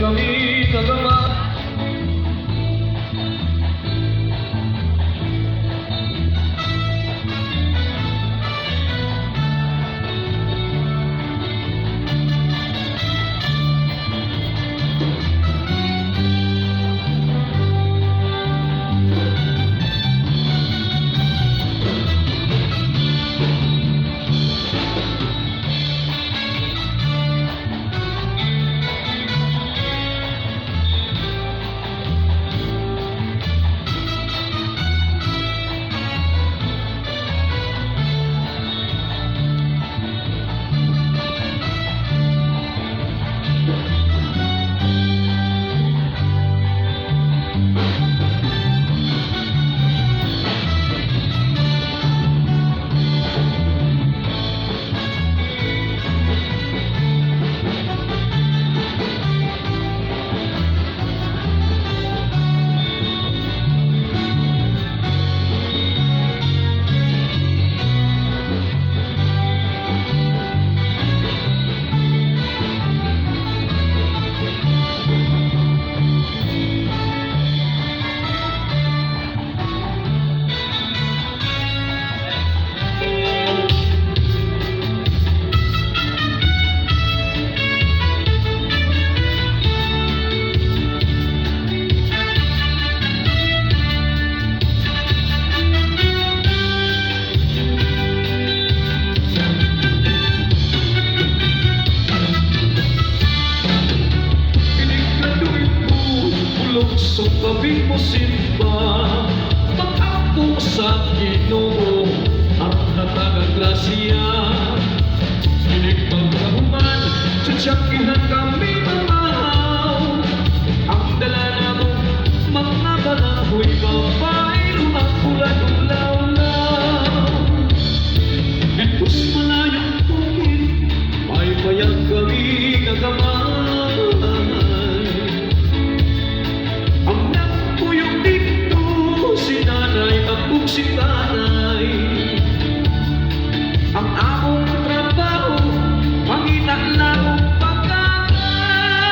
kami nagama. Sa tabi mo simba, pag-ako sa Ginoo at natagang grasya. Pinig pagkahuman, tsatsakihan kami mamahaw. Ang dala na mo, mga balahoy, babayro ang ulan ulaw-law. Itos malayang bukid, may bayag kami nagamay. Si tanay, ang among trabaho, pangitan lang pagkakay.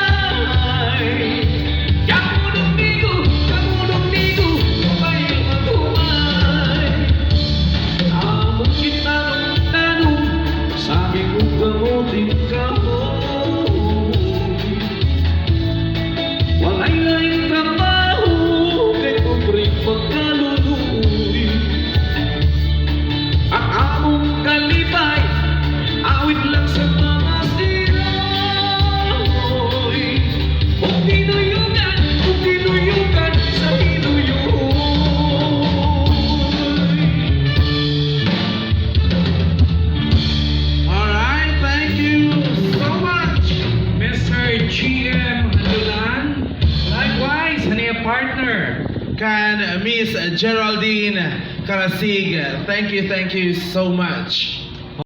Kamulong nigo, may magumay. Among kitanong-tanong, sa aming ugamoting kahoy. Walay laing trabaho, kay pobreng pagkaluluoy. Ang among kalipay, awit lang sa mga siroy. Kung tinuyugan sa hinuyoy. Alright, thank you so much, Mr. GM Handulan. Likewise, hani partner kan Miss Geraldine Karasig. Thank you so much.